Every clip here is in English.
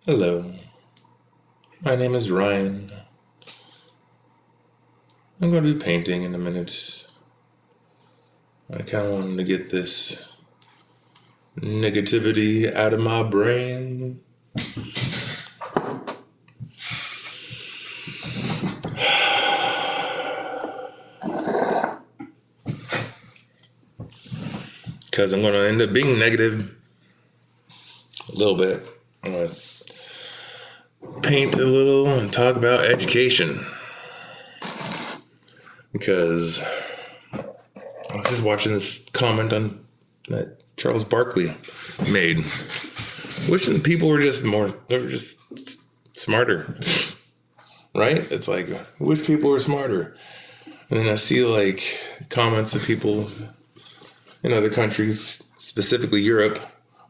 Hello, my name is Ryan. I'm going to be painting in a minute. I kind of wanted to get this negativity out of my brain. Because I'm going to end up being negative a little bit. I'm going to paint a little and talk about education. Because I was just watching this comment on that Charles Barkley made. Wishing people were just smarter. Right? It's like, wish people were smarter. And then I see like comments of people in other countries, specifically Europe,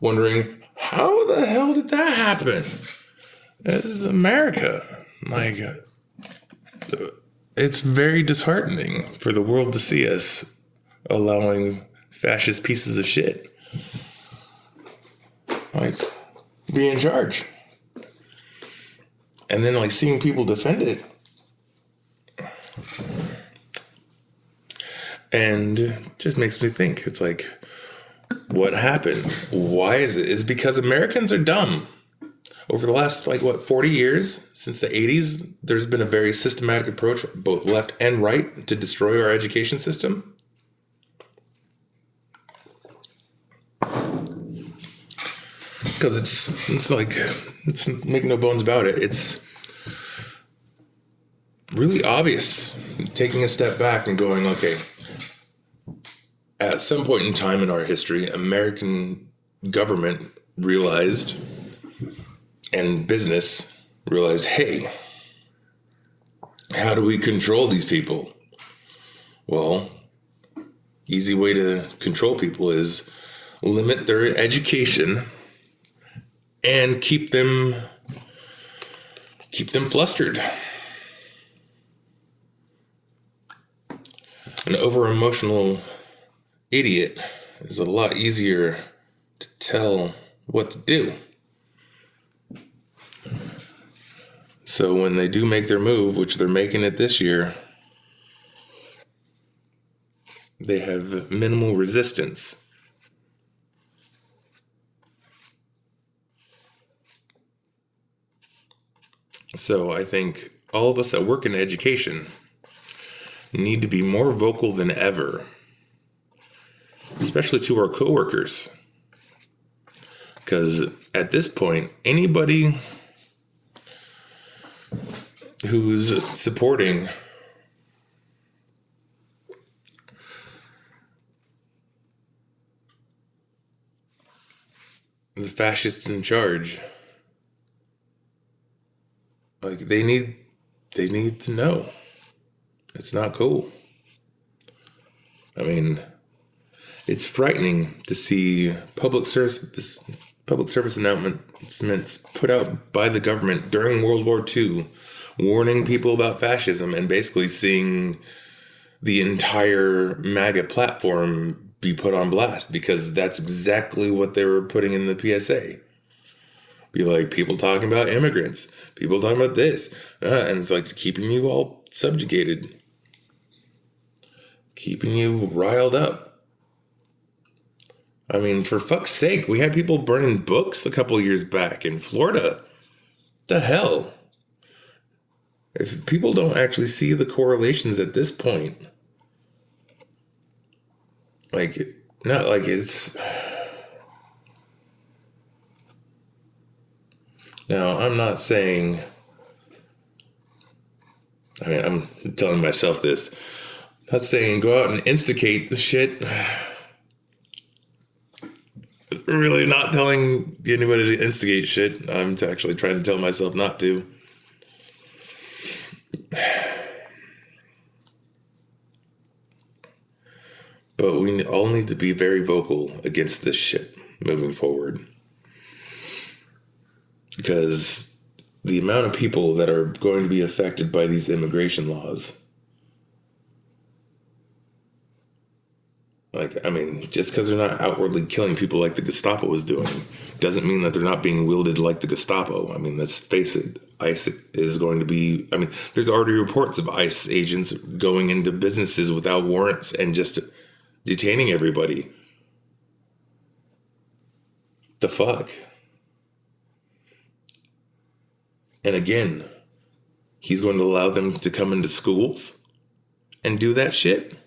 wondering, how the hell did that happen? This is America. Like, it's very disheartening for the world to see us allowing fascist pieces of shit like be in charge. And then like seeing people defend it. And just makes me think, it's like, what happened? Why is it? It's because Americans are dumb. Over the last, 40 years, since the 80s, there's been a very systematic approach, both left and right, to destroy our education system. Because it's make no bones about it. It's really obvious, taking a step back and going, okay, at some point in time in our history, American government realized, and business realized, hey, how do we control these people? Well, easy way to control people is limit their education and keep them flustered. An over-emotional idiot is a lot easier to tell what to do. So when they do make their move, which they're making it this year, they have minimal resistance. So I think all of us that work in education need to be more vocal than ever, especially to our coworkers. Because at this point, anybody who's supporting the fascists in charge, like they need to know it's not cool. I mean, it's frightening to see public service announcements put out by the government during World War II warning people about fascism, and basically seeing the entire MAGA platform be put on blast, because that's exactly what they were putting in the PSA. Be like, people talking about immigrants, people talking about this, and it's like keeping you all subjugated, keeping you riled up. I mean, for fuck's sake, we had people burning books a couple years back in Florida. The hell? If people don't actually see the correlations at this point, it's... Now, I'm not saying... I'm telling myself this. I'm not saying go out and instigate the shit. Really not telling anybody to instigate shit. I'm actually trying to tell myself not to. But we all need to be very vocal against this shit moving forward. Because the amount of people that are going to be affected by these immigration laws, Like, I mean, just because they're not outwardly killing people like the Gestapo was doing, doesn't mean that they're not being wielded like the Gestapo. I mean, let's face it, ICE is going to be, I mean, there's already reports of ICE agents going into businesses without warrants and just detaining everybody. The fuck? And again, he's going to allow them to come into schools and do that shit?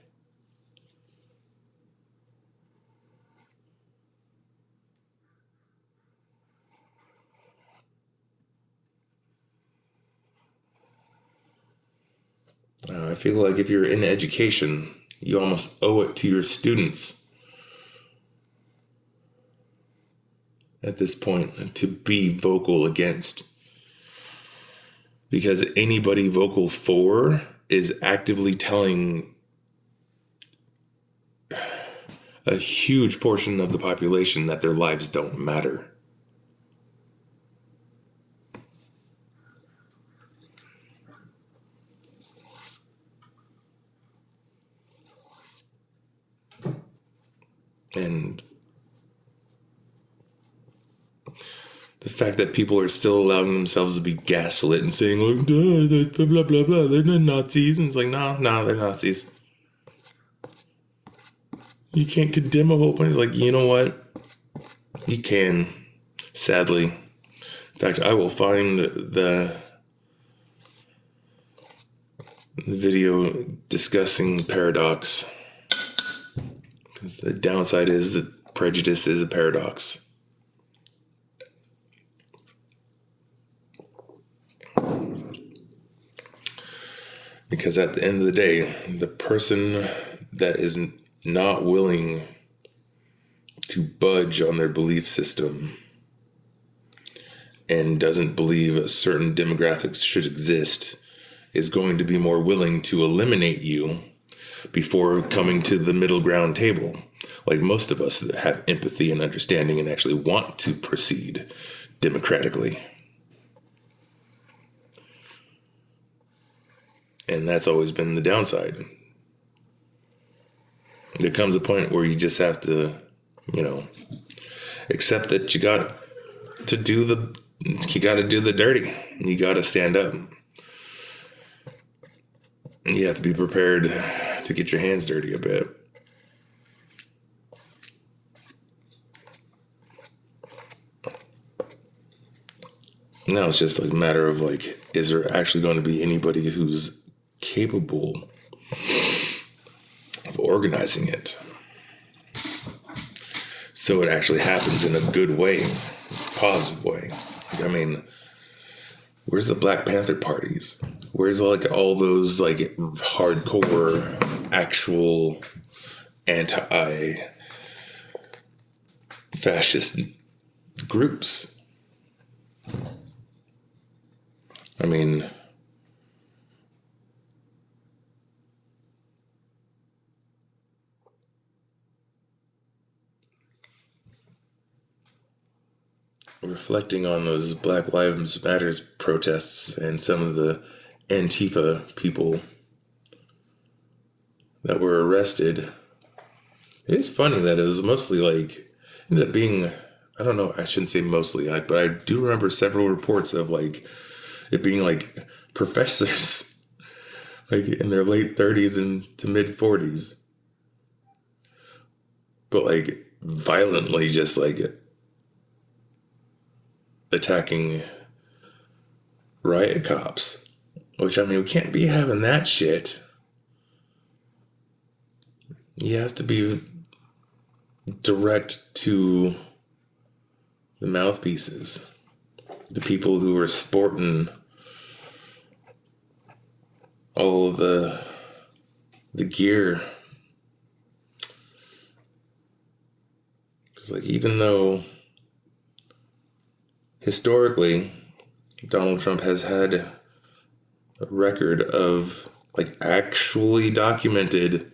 I feel like if you're in education, you almost owe it to your students at this point to be vocal against. Because anybody vocal for is actively telling a huge portion of the population that their lives don't matter. And the fact that people are still allowing themselves to be gaslit and saying, like, blah, blah, blah, blah, they're not Nazis. And it's like, no, they're Nazis. You can't condemn a whole bunch. It's like, you know what? You can, sadly. In fact, I will find the video discussing paradox. Because the downside is that prejudice is a paradox. Because at the end of the day, the person that is not willing to budge on their belief system and doesn't believe certain demographics should exist is going to be more willing to eliminate you before coming to the middle ground table. Like most of us that have empathy and understanding and actually want to proceed democratically. And that's always been the downside. There comes a point where you just have to, accept that you got to do the dirty. You got to stand up. And you have to be prepared to get your hands dirty a bit. Now it's just like a matter of like, is there actually going to be anybody who's capable of organizing it so it actually happens in a good way, positive way? I mean, where's the Black Panther parties? Where's like all those like hardcore actual anti-fascist groups? I mean, reflecting on those Black Lives Matters protests and some of the Antifa people that were arrested, it is funny that it was mostly like, ended up being, I don't know, I shouldn't say mostly, but I do remember several reports of like it being like professors like in their late 30s and to mid 40s, but like violently just like attacking riot cops, which, I mean, we can't be having that shit. You have to be direct to the mouthpieces, the people who are sporting all of the gear. Because, like, even though historically Donald Trump has had a record of, like, actually documented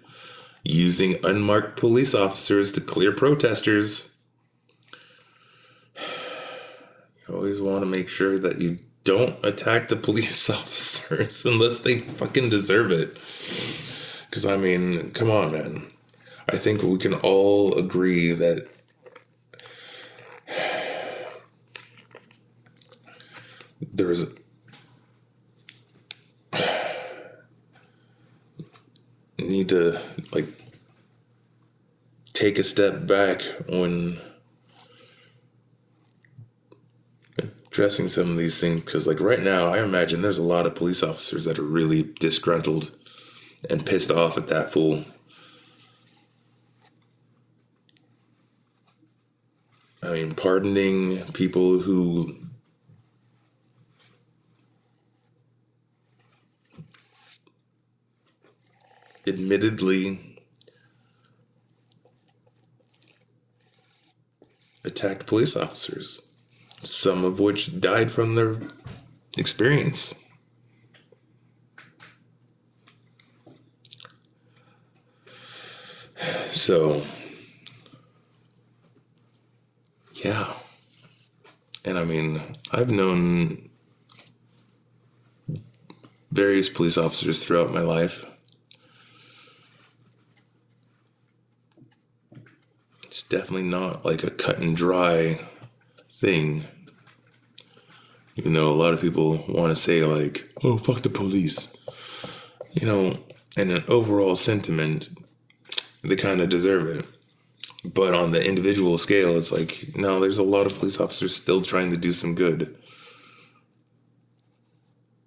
using unmarked police officers to clear protesters, you always want to make sure that you don't attack the police officers unless they fucking deserve it. Because, I mean, come on, man. I think we can all agree that there's need to like take a step back when addressing some of these things, because like right now I imagine there's a lot of police officers that are really disgruntled and pissed off at that fool. I mean, pardoning people who admittedly attacked police officers, some of which died from their experience. So, yeah. And I mean, I've known various police officers throughout my life. It's definitely not like a cut and dry thing. Even though a lot of people want to say like, oh, fuck the police. You know, in an overall sentiment, they kind of deserve it. But on the individual scale, it's like, no, there's a lot of police officers still trying to do some good.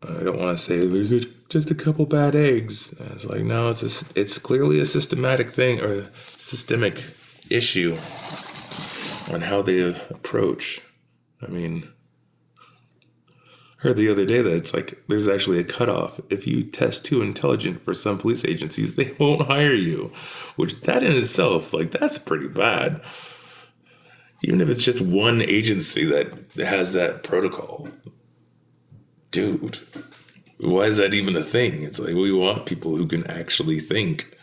I don't want to say there's just a couple bad eggs. It's like, no, it's clearly a systematic thing or a systemic issue on how they approach. I mean, heard the other day that it's like there's actually a cutoff. If you test too intelligent for some police agencies, they won't hire you, which that in itself, like, that's pretty bad. Even if it's just one agency that has that protocol. Dude, why is that even a thing? It's like we want people who can actually think.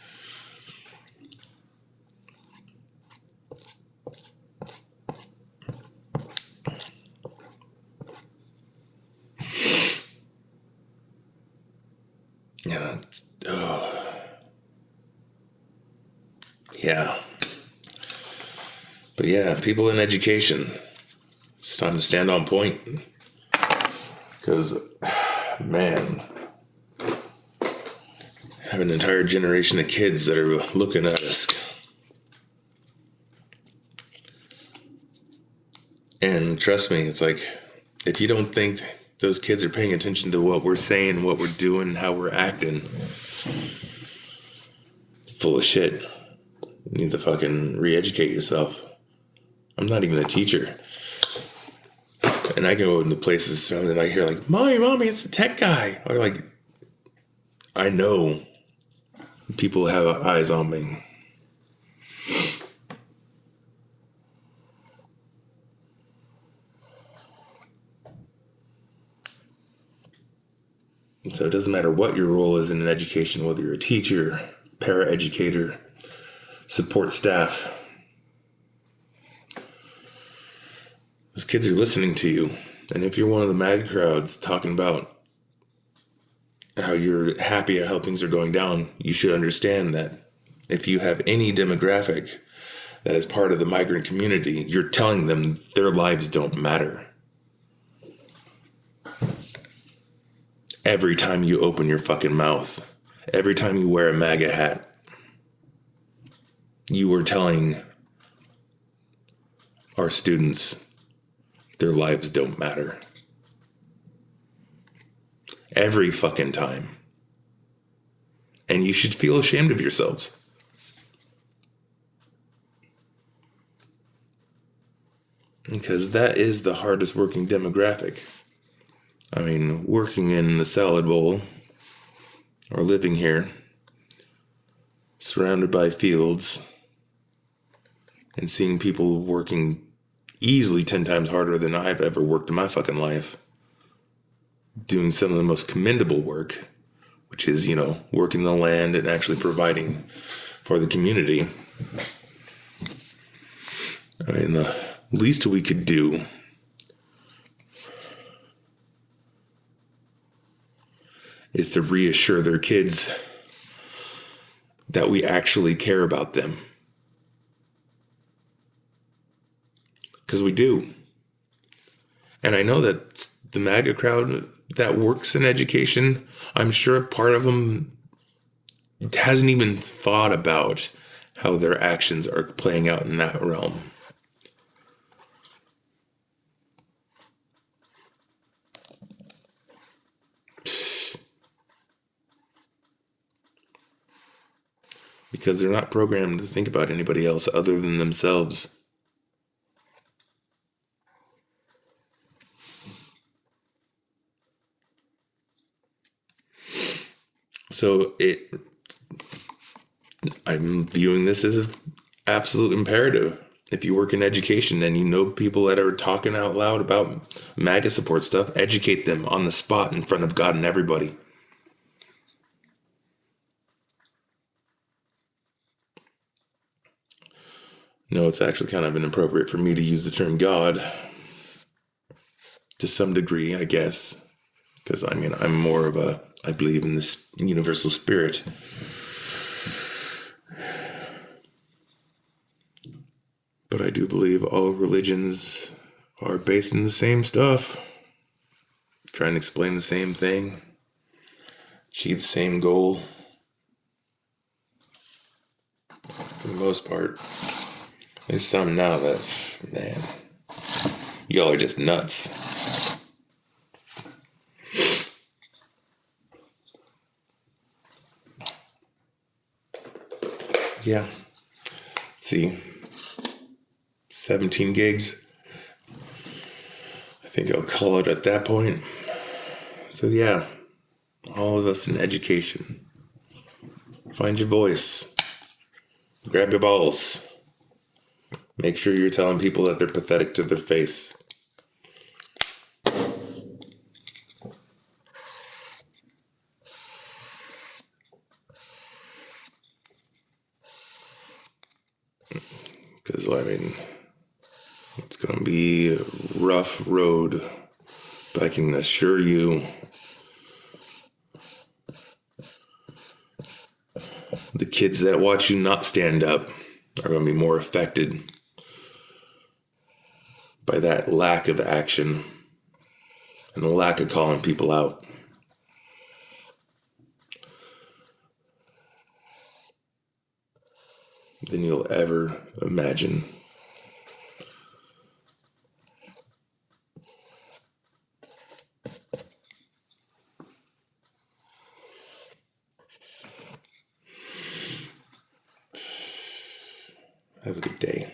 Yeah. But yeah, people in education, it's time to stand on point. Because, man, I have an entire generation of kids that are looking at us. And trust me, it's like, if you don't think those kids are paying attention to what we're saying, what we're doing, how we're acting, full of shit. You need to fucking re-educate yourself. I'm not even a teacher. And I go into places and I hear like, Mommy, it's a tech guy. Or like, I know people have eyes on me. So it doesn't matter what your role is in an education, whether you're a teacher, paraeducator, support staff. Those kids are listening to you. And if you're one of the MAGA crowds talking about how you're happy at how things are going down, you should understand that if you have any demographic that is part of the migrant community, you're telling them their lives don't matter. Every time you open your fucking mouth, every time you wear a MAGA hat, you are telling our students their lives don't matter. Every fucking time. And you should feel ashamed of yourselves. Because that is the hardest working demographic. I mean, working in the salad bowl or living here, surrounded by fields, and seeing people working easily 10 times harder than I've ever worked in my fucking life, doing some of the most commendable work, which is, you know, working the land and actually providing for the community. I mean, the least we could do is to reassure their kids that we actually care about them. because we do. And I know that the MAGA crowd that works in education, I'm sure part of them hasn't even thought about how their actions are playing out in that realm. Because they're not programmed to think about anybody else other than themselves. So I'm viewing this as an absolute imperative. If you work in education and you know people that are talking out loud about MAGA support stuff, educate them on the spot in front of God and everybody. No, it's actually kind of inappropriate for me to use the term God to some degree, I guess. Because, I'm more of I believe in this universal spirit. But I do believe all religions are based in the same stuff. Trying to explain the same thing. Achieve the same goal. For the most part. There's some now that, man, y'all are just nuts. Yeah. Let's see. 17 gigs. I think I'll call it at that point. So yeah, all of us in education. Find your voice. Grab your balls. Make sure you're telling people that they're pathetic to their face. Because, it's going to be a rough road. But I can assure you, the kids that watch you not stand up are going to be more affected by that lack of action and the lack of calling people out. Than you'll ever imagine. Have a good day.